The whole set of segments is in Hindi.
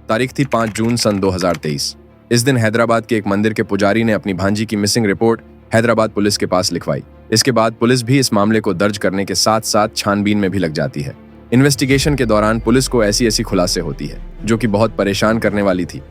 तारीख थी 5 जून सन 2023। इस दिन हैदराबाद के एक मंदिर के पुजारी ने अपनी भांजी की मिसिंग रिपोर्ट हैदराबाद पुलिस के पास लिखवाई। इसके बाद पुलिस भी इस मामले को दर्ज करने के साथ साथ छानबीन में भी लग जाती है। इन्वेस्टिगेशन के दौरान पुलिस को ऐसी खुलासे होती है जो कि बहुत परेशान करने वाली थी,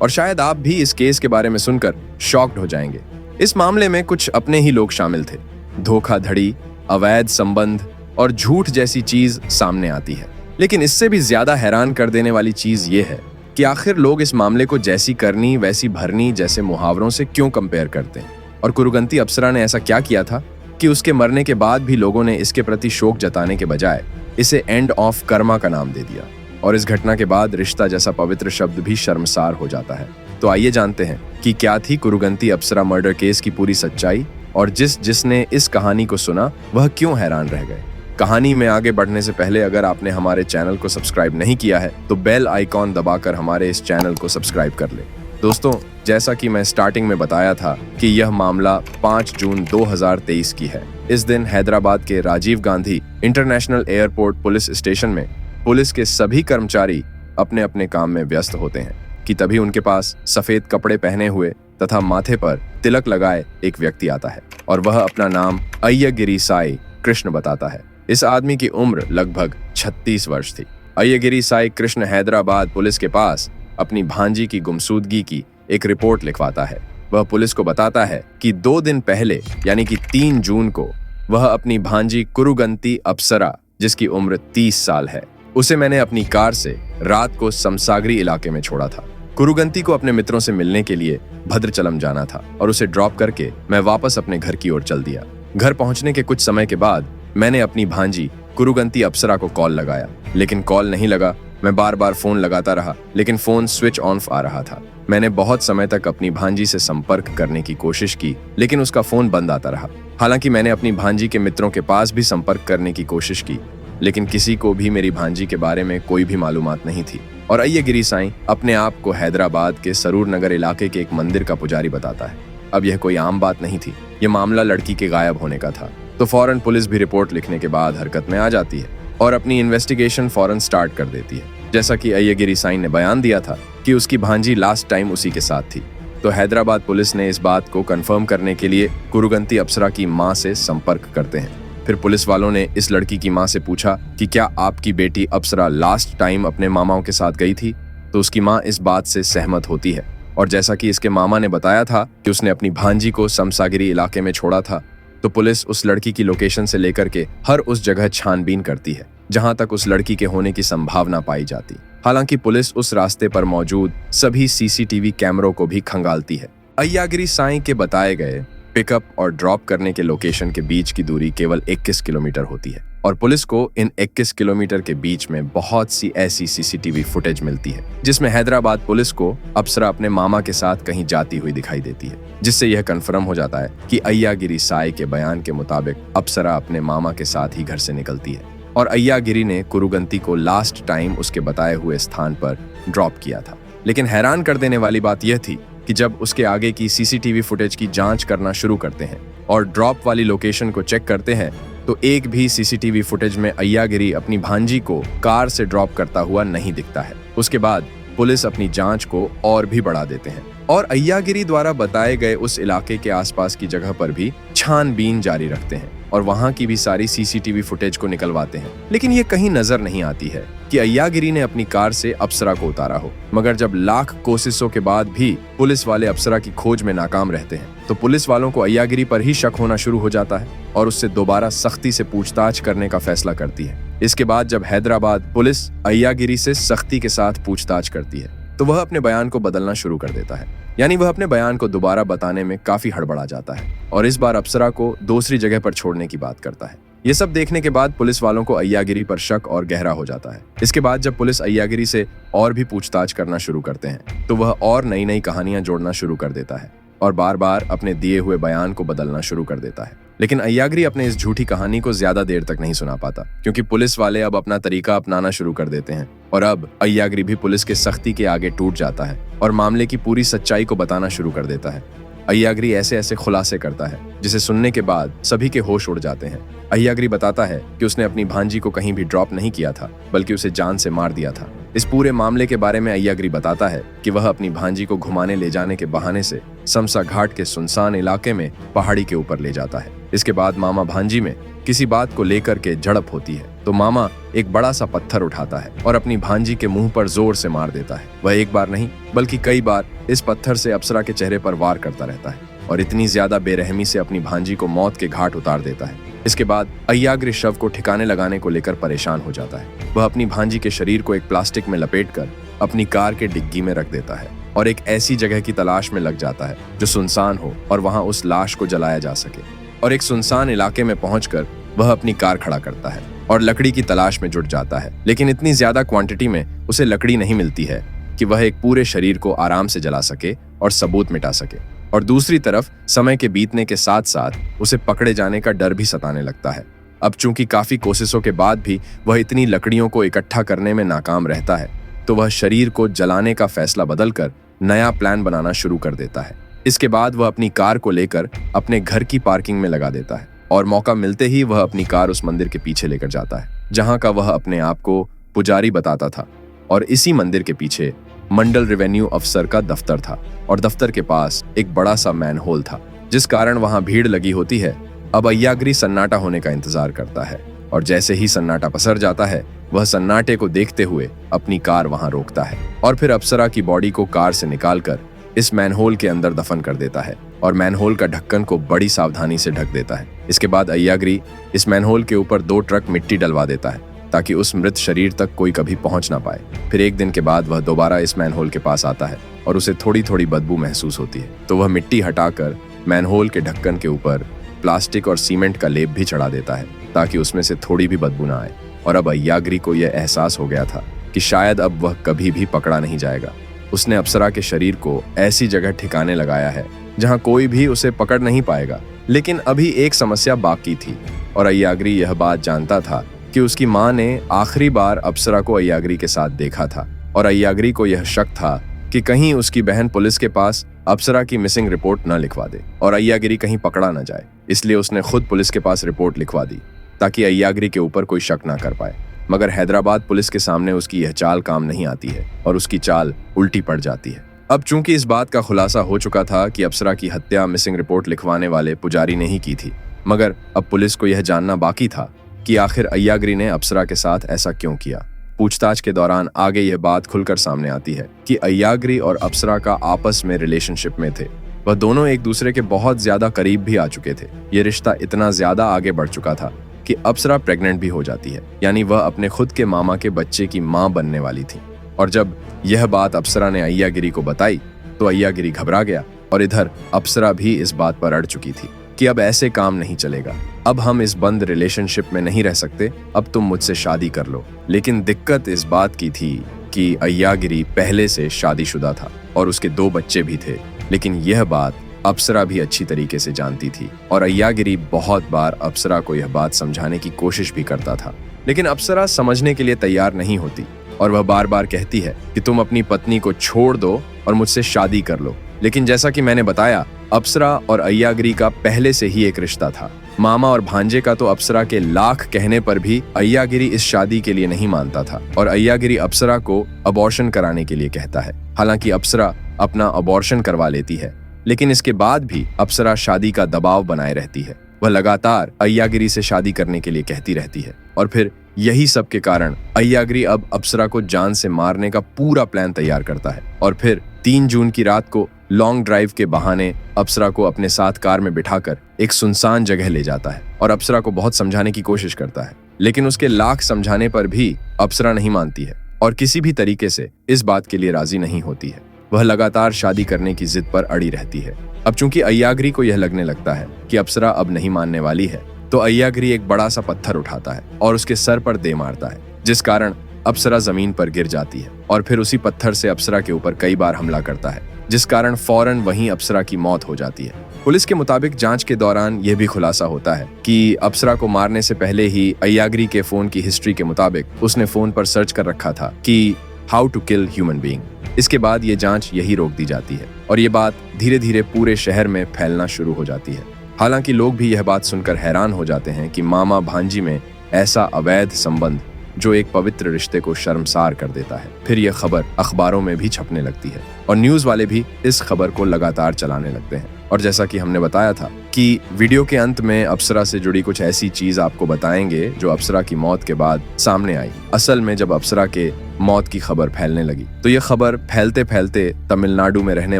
और शायद आप भी इस केस के बारे में सुनकर शॉक्ड हो जाएंगे। इस मामले में कुछ अपने ही लोग शामिल थे। धोखाधड़ी, अवैध संबंध और झूठ जैसी चीज सामने आती है। लेकिन इससे भी ज्यादा हैरान कर देने वाली चीज ये है कि आखिर लोग इस मामले को जैसी करनी वैसी भरनी जैसे मुहावरों से क्यों कंपेयर करते हैं, और कुरुगंती अप्सरा ने ऐसा क्या किया था कि उसके मरने के बाद भी लोगों ने इसके प्रति शोक जताने के बजाय इसे एंड ऑफ कर्मा का नाम दे दिया, और इस घटना के बाद रिश्ता जैसा पवित्र शब्द भी शर्मसार हो जाता है। तो आइए जानते हैं कि क्या थी कुरुगंती अप्सरा मर्डर केस की पूरी सच्चाई, और जिसने इस कहानी को सुना वह क्यों हैरान रह गए। कहानी में आगे बढ़ने से पहले अगर आपने हमारे चैनल को सब्सक्राइब नहीं किया है तो बेल आइकॉन दबाकर हमारे इस चैनल को सब्सक्राइब कर ले। दोस्तों, जैसा कि मैं स्टार्टिंग में बताया था कि यह मामला 5 जून 2023 की है। इस दिन हैदराबाद के Rajiv Gandhi international airport police station में पुलिस के सभी कर्मचारी अपने अपने काम में व्यस्त होते हैं कि तभी उनके पास सफेद कपड़े पहने हुए तथा माथे पर तिलक लगाए एक व्यक्ति आता है, और वह अपना नाम अय्यगिरी साई कृष्ण बताता है। इस आदमी की उम्र लगभग 36 वर्ष थी। अय्यगिरी साई कृष्ण हैदराबाद पुलिस के पास अपनी भांजी की गुमशुदगी की एक रिपोर्ट लिखवाता है। वह पुलिस को बताता है कि 2 दिन पहले यानी कि 3 जून को वह अपनी भांजी कुरुगंती अप्सरा, जिसकी उम्र 30 साल है, उसे मैंने अपनी कार से रात को समसागरी इलाके में छोड़ा था। कुरुगंती को अपने मित्रों से मिलने के लिए भद्रचलम जाना था, और उसे ड्रॉप करके मैं वापस अपने घर की ओर चल दिया। घर पहुंचने के कुछ समय के बाद मैंने अपनी भांजी कुरुगंती अप्सरा को कॉल लगाया, लेकिन कॉल नहीं लगा। मैं बार बार फोन लगाता रहा, लेकिन फोन स्विच ऑफ आ रहा था। मैंने बहुत समय तक अपनी भांजी से संपर्क करने की कोशिश की, लेकिन उसका फोन बंद आता रहा। हालांकि मैंने अपनी भांजी के मित्रों के पास भी संपर्क करने की कोशिश की, लेकिन किसी को भी मेरी भांजी के बारे में कोई भी मालूमात नहीं थी। और अय्यगिरी साई अपने आप को हैदराबाद के सरूर नगर इलाके के एक मंदिर का पुजारी बताता है। अब यह कोई आम बात नहीं थी, यह मामला लड़की के गायब होने का था। तो फौरन पुलिस भी रिपोर्ट लिखने के बाद हरकत में आ जाती है और अपनी इन्वेस्टिगेशन फौरन स्टार्ट कर देती है। जैसा कि अय्यगिरी साई ने बयान दिया था कि उसकी भांजी लास्ट टाइम उसी के साथ थी, तो हैदराबाद पुलिस ने इस बात को कंफर्म करने के लिए कुरुगंती अप्सरा की मां से संपर्क करते हैं। फिर पुलिस वालों ने इस लड़की की मां से पूछा कि क्या आपकी बेटी अप्सरा लास्ट टाइम अपने मामाओं के साथ गई थी, तो उसकी मां इस बात से सहमत होती है। और जैसा कि इसके मामा ने बताया था कि उसने अपनी भांजी को समसागिरी इलाके में छोड़ा था, तो पुलिस उस लड़की की लोकेशन से लेकर के हर उस जगह छानबीन करती है जहां तक उस लड़की के होने की संभावना पाई जाती। हालांकि पुलिस उस रास्ते पर मौजूद सभी सीसीटीवी कैमरों को भी खंगालती है। अय्यगिरी साई के बताए गए पिकअप और ड्रॉप करने के लोकेशन के बीच की दूरी केवल 21 किलोमीटर होती है, और पुलिस को इन 21 किलोमीटर के बीच में बहुत सी ऐसी सीसीटीवी फुटेज मिलती है जिसमें हैदराबाद पुलिस को अप्सरा अपने मामा के साथ कहीं जाती हुई दिखाई देती है, जिससे यह कंफर्म हो जाता है कि अय्यगिरी साई के बयान के मुताबिक अप्सरा अपने मामा के साथ ही घर से निकलती है, और अय्यगिरी ने कुरुगंती को लास्ट टाइम उसके बताए हुए स्थान पर ड्रॉप किया था। लेकिन हैरान कर देने वाली बात यह थी कि जब उसके आगे की सीसीटीवी फुटेज की जांच करना शुरू करते हैं और ड्रॉप वाली लोकेशन को चेक करते हैं, तो एक भी सीसीटीवी फुटेज में अय्यगिरी अपनी भांजी को कार से ड्रॉप करता हुआ नहीं दिखता है। उसके बाद पुलिस अपनी जांच को और भी बढ़ा देते हैं और अय्यगिरी द्वारा बताए गए उस इलाके के आसपास की जगह पर भी छानबीन जारी रखते हैं और वहां की भी सारी सीसीटीवी फुटेज को निकलवाते हैं। लेकिन ये कहीं नजर नहीं आती है कि अय्यगिरी ने अपनी कार से अप्सरा को उतारा हो। मगर जब लाख कोशिशों के बाद भी पुलिस वाले अप्सरा की खोज में नाकाम रहते हैं, तो पुलिस वालों को अय्यगिरी पर ही शक होना शुरू हो जाता है और उससे दोबारा सख्ती से पूछताछ करने का फैसला करती है। इसके बाद जब हैदराबाद पुलिस अय्यगिरी से सख्ती के साथ पूछताछ करती है, तो वह अपने बयान को बदलना शुरू कर देता है। यानी वह अपने बयान को दोबारा बताने में काफी हड़बड़ा जाता है और इस बार अप्सरा को दूसरी जगह पर छोड़ने की बात करता है। ये सब देखने के बाद पुलिस वालों को अय्यगिरी पर शक और गहरा हो जाता है। इसके बाद जब पुलिस अय्यगिरी से और भी पूछताछ करना शुरू करते हैं, तो वह और नई नई कहानियां जोड़ना शुरू कर देता है और बार बार अपने दिए हुए बयान को बदलना शुरू कर देता है। लेकिन अय्यगिरी अपने इस झूठी कहानी को ज्यादा देर तक नहीं सुना पाता, क्योंकि पुलिस वाले अब अपना तरीका अपनाना शुरू कर देते हैं और अब अय्यगिरी भी पुलिस के सख्ती के आगे टूट जाता है और मामले की पूरी सच्चाई को बताना शुरू कर देता है। अय्यगिरी ऐसे ऐसे खुलासे करता है जिसे सुनने के बाद सभी के होश उड़ जाते हैं। अय्यगिरी बताता है कि उसने अपनी भांजी को कहीं भी ड्रॉप नहीं किया था, बल्कि उसे जान से मार दिया था। इस पूरे मामले के बारे में अय्यागिरी बताता है कि वह अपनी भांजी को घुमाने ले जाने के बहाने से समसा घाट के सुनसान इलाके में पहाड़ी के ऊपर ले जाता है। इसके बाद मामा भांजी में किसी बात को लेकर के झड़प होती है तो मामा एक बड़ा सा पत्थर उठाता है और अपनी भांजी के मुंह पर जोर से मार देता है। वह एक बार नहीं बल्कि कई बार इस पत्थर से अप्सरा के चेहरे पर वार करता रहता है और इतनी ज्यादा बेरहमी से अपनी भांजी को मौत के घाट उतार देता है। इसके बाद अय्यागिरी शव को ठिकाने लगाने को लेकर परेशान हो जाता है। वह अपनी भांजी के शरीर को एक प्लास्टिक में लपेटकर अपनी कार के डिग्गी में रख देता है और एक ऐसी जगह की तलाश में लग जाता है जो सुनसान हो और वहां उस लाश को जलाया जा सके। और एक सुनसान इलाके में पहुंचकर वह अपनी कार खड़ा करता है और लकड़ी की तलाश में जुट जाता है, लेकिन इतनी ज्यादा क्वांटिटी में उसे लकड़ी नहीं मिलती है कि वह एक पूरे शरीर को आराम से जला सके और सबूत मिटा सके। और दूसरी तरफ समय के बीतने के साथ साथ उसे पकड़े जाने का डर भी सताने लगता है। अब चूंकि काफी कोशिशों के बाद भी वह इतनी लकड़ियों को इकट्ठा करने में नाकाम रहता है तो वह शरीर को जलाने का फैसला बदलकर नया प्लान बनाना शुरू कर देता है। इसके बाद वह अपनी कार को लेकर अपने घर की पार्किंग में लगा देता है और मौका मिलते ही वह अपनी कार उस मंदिर के पीछे लेकर जाता है जहां का वह अपने आप को पुजारी बताता था। और इसी मंदिर के पीछे मंडल रेवेन्यू अफसर का दफ्तर था और दफ्तर के पास एक बड़ा सा मैनहोल था जिस कारण वहां भीड़ लगी होती है। अब अय्यागिरी सन्नाटा होने का इंतजार करता है और जैसे ही सन्नाटा पसर जाता है वह सन्नाटे को देखते हुए अपनी कार वहां रोकता है और फिर अप्सरा की बॉडी को कार से निकालकर इस मैनहोल के अंदर दफन कर देता है और मैनहोल का ढक्कन को बड़ी सावधानी से ढक देता है। इसके बाद अय्यागिरी इस मैनहोल के ऊपर 2 ट्रक मिट्टी डलवा देता है ताकि उस मृत शरीर तक कोई कभी पहुंच ना पाए। फिर एक दिन के बाद वह दोबारा इस मैनहोल के पास आता है और उसे थोड़ी थोड़ी बदबू महसूस होती है तो वह मिट्टी हटाकर मैनहोल के ढक्कन के ऊपर प्लास्टिक और सीमेंट का लेप भी चढ़ा देता है ताकि उसमें से थोड़ी भी बदबू ना आए। और अब अय्यागिरी को यह एहसास हो गया था कि शायद अब वह कभी भी पकड़ा नहीं जाएगा। उसने अप्सरा के शरीर को ऐसी जगह ठिकाने लगाया है जहां कोई भी उसे पकड़ नहीं पाएगा। लेकिन अभी एक समस्या बाकी थी और अय्यागिरी यह बात जानता था कि उसकी माँ ने आखिरी बार अप्सरा को अय्यागिरी के साथ देखा था और अय्यागिरी को यह शक था कि कहीं उसकी बहन पुलिस के पास अप्सरा की मिसिंग रिपोर्ट न लिखवा दे और अय्यागिरी कहीं पकड़ा न जाए। इसलिए उसने खुद पुलिस के पास रिपोर्ट लिखवा दी ताकि अय्यागिरी के ऊपर कोई शक ना कर पाए। मगर हैदराबाद पुलिस के सामने उसकी यह चाल काम नहीं आती है और उसकी चाल उल्टी पड़ जाती है। अब चूंकि इस बात का खुलासा हो चुका था कि अप्सरा की हत्या मिसिंग रिपोर्ट लिखवाने वाले पुजारी ने ही की थी, मगर अब पुलिस को यह जानना बाकी था कि आखिर अय्यागिरी ने अप्सरा के साथ ऐसा क्यों किया। पूछताछ के दौरान आगे यह बात खुलकर सामने आती है कि अय्यागिरी और अप्सरा का आपस में रिलेशनशिप में थे। वह दोनों एक दूसरे के बहुत ज्यादा करीब भी आ चुके थे। ये रिश्ता इतना ज्यादा आगे बढ़ चुका था कि अप्सरा प्रेग्नेंट भी हो जाती है, यानी वह अपने खुद के मामा के बच्चे की मां बनने वाली थी। और जब यह बात अप्सरा ने अय्यागिरी को बताई तो अय्यागिरी घबरा गया और इधर अप्सरा भी इस बात पर अड़ चुकी थी कि अब ऐसे काम नहीं चलेगा, अब हम इस बंद रिलेशनशिप में नहीं रह सकते, अब तुम मुझसे शादी कर लो। लेकिन दिक्कत इस बात की थी कि अय्यागिरी पहले से शादीशुदा था और उसके 2 बच्चे भी थे। लेकिन यह बात अप्सरा भी अच्छी तरीके से जानती थी और अय्यागिरी बहुत बार अप्सरा को यह बात समझाने की कोशिश भी करता था, लेकिन अप्सरा समझने के लिए तैयार नहीं होती और वह बार बार कहती है कि तुम अपनी पत्नी को छोड़ दो और मुझसे शादी कर लो। लेकिन जैसा कि मैंने बताया, अप्सरा और अय्यागिरी का पहले से ही एक रिश्ता था। मामा और भांजे का तो अप्सरा के लाख कहने पर भी अय्यागिरी इस शादी के लिए नहीं मानता था और अय्यागिरी अप्सरा को अबॉर्शन कराने के लिए कहता है। हालांकि अप्सरा अपना अबॉर्शन करवा लेती है, लेकिन इसके बाद भी अप्सरा शादी का दबाव बनाए रहती है। वह लगातार अय्यागिरी से शादी करने के लिए कहती रहती है और फिर यही सब के कारण अय्यागिरी अब अप्सरा को जान से मारने का पूरा प्लान तैयार करता है और फिर 3 जून की रात को लॉन्ग ड्राइव के बहाने अप्सरा को अपने साथ कार में बिठाकर एक सुनसान जगह ले जाता है और अप्सरा को बहुत समझाने की कोशिश करता है। लेकिन उसके लाख समझाने पर भी अप्सरा नहीं मानती है और किसी भी तरीके से इस बात के लिए राजी नहीं होती है। वह लगातार शादी करने की जिद पर अड़ी रहती है। अब चूंकि अय्यागिरी को यह लगने लगता है कि अप्सरा अब नहीं मानने वाली है, तो अय्यागिरी एक बड़ा सा पत्थर उठाता है और उसके सर पर दे मारता है, जिस कारण अप्सरा जमीन पर गिर जाती है और फिर उसी पत्थर से अप्सरा के ऊपर कई बार हमला करता है, जिस कारण फौरन वहीं अप्सरा की मौत हो जाती है। पुलिस के मुताबिक जांच के दौरान यह भी खुलासा होता है कि अप्सरा को मारने से पहले ही अय्यागिरी के फोन की हिस्ट्री के मुताबिक उसने फोन पर सर्च कर रखा था कि how to kill human being. इसके बाद ये जांच यही रोक दी जाती है और ये बात धीरे धीरे पूरे शहर में फैलना शुरू हो जाती है। हालांकि लोग भी यह बात सुनकर हैरान हो जाते हैं कि मामा भांजी में ऐसा अवैध संबंध जो एक पवित्र रिश्ते को शर्मसार कर देता है। फिर यह खबर अखबारों में भी छपने लगती है और न्यूज वाले भी इस खबर को लगातार चलाने लगते हैं। और जैसा कि हमने बताया था कि वीडियो के अंत में अप्सरा से जुड़ी कुछ ऐसी चीज आपको बताएंगे जो अप्सरा की मौत के बाद सामने आई। असल में जब अप्सरा के मौत की खबर फैलने लगी तो यह खबर फैलते फैलते तमिलनाडु में रहने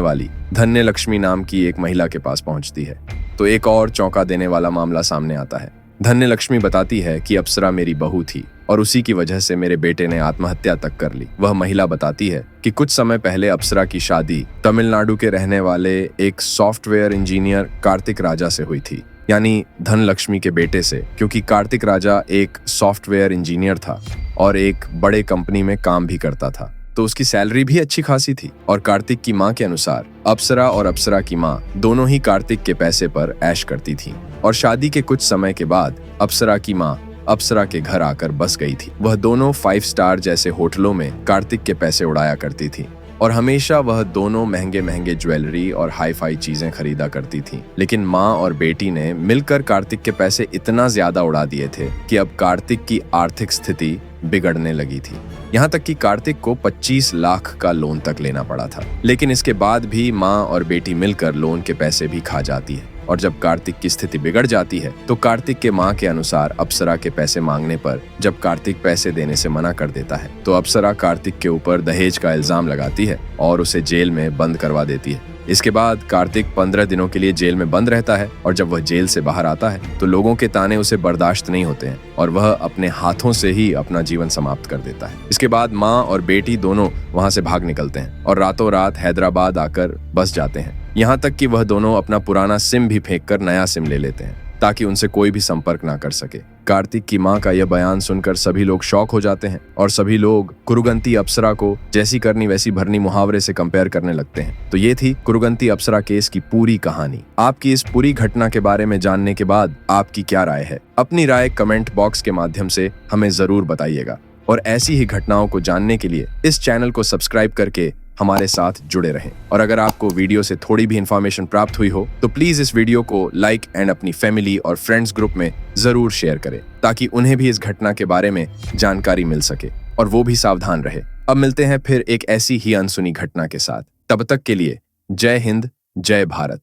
वाली धन्य लक्ष्मी नाम की एक महिला के पास पहुंचती है। तो एक और चौंका देने वाला मामला सामने आता है। धन्य लक्ष्मी बताती है कि अप्सरा मेरी बहू थी और उसी की वजह से मेरे बेटे ने आत्महत्या तक कर ली। वह महिला बताती है कि कुछ समय पहले अप्सरा की शादी तमिलनाडु के रहने वाले एक सॉफ्टवेयर इंजीनियर कार्तिक राजा से हुई थी, यानी धनलक्ष्मी के बेटे से, क्योंकि कार्तिक राजा एक सॉफ्टवेयर इंजीनियर था और एक बड़े कंपनी में काम भी करता था, तो उसकी सैलरी भी अच्छी खासी थी। और कार्तिक की मां के अनुसार अप्सरा और अप्सरा की मां दोनों ही कार्तिक के पैसे पर ऐश करती थीं। और शादी के कुछ समय के बाद अप्सरा की मां अप्सरा के घर आकर बस गई थी। वह दोनों 5 स्टार जैसे होटलों में कार्तिक के पैसे उड़ाया करती थी और हमेशा वह दोनों महंगे महंगे ज्वेलरी और हाई फाई चीजें खरीदा करती थी। लेकिन माँ और बेटी ने मिलकर कार्तिक के पैसे इतना ज्यादा उड़ा दिए थे कि अब कार्तिक की आर्थिक स्थिति बिगड़ने लगी थी। यहाँ तक कि कार्तिक को 25 लाख का लोन तक लेना पड़ा था। लेकिन इसके बाद भी माँ और बेटी मिलकर लोन के पैसे भी खा जाती है और जब कार्तिक की स्थिति बिगड़ जाती है तो कार्तिक के माँ के अनुसार अप्सरा के पैसे मांगने पर जब कार्तिक पैसे देने से मना कर देता है तो अप्सरा कार्तिक के ऊपर दहेज का इल्जाम लगाती है और उसे जेल में बंद करवा देती है। इसके बाद कार्तिक 15 दिनों के लिए जेल में बंद रहता है और जब वह जेल से बाहर आता है तो लोगों के ताने उसे बर्दाश्त नहीं होते हैं और वह अपने हाथों से ही अपना जीवन समाप्त कर देता है। इसके बाद माँ और बेटी दोनों वहां से भाग निकलते हैं और रातों रात हैदराबाद आकर बस जाते हैं। यहाँ तक कि वह दोनों अपना पुराना सिम भी फेंककर नया सिम ले लेते हैं ताकि उनसे कोई भी संपर्क ना कर सके। कार्तिक की मां का यह बयान सुनकर सभी लोग शॉक हो जाते हैं और सभी लोग कुरुगंती अप्सरा को जैसी करनी वैसी भरनी मुहावरे से कंपेयर करने लगते हैं। तो ये थी कुरुगंती अप्सरा केस की पूरी कहानी। आपकी इस पूरी घटना के बारे में जानने के बाद आपकी क्या राय है? अपनी राय कमेंट बॉक्स के माध्यम से हमें जरूर बताइएगा और ऐसी ही घटनाओं को जानने के लिए इस चैनल को सब्सक्राइब करके हमारे साथ जुड़े रहें। और अगर आपको वीडियो से थोड़ी भी इंफॉर्मेशन प्राप्त हुई हो तो प्लीज इस वीडियो को लाइक एंड अपनी फैमिली और फ्रेंड्स ग्रुप में जरूर शेयर करें ताकि उन्हें भी इस घटना के बारे में जानकारी मिल सके और वो भी सावधान रहे। अब मिलते हैं फिर एक ऐसी ही अनसुनी घटना के साथ। तब तक के लिए जय हिंद, जय भारत।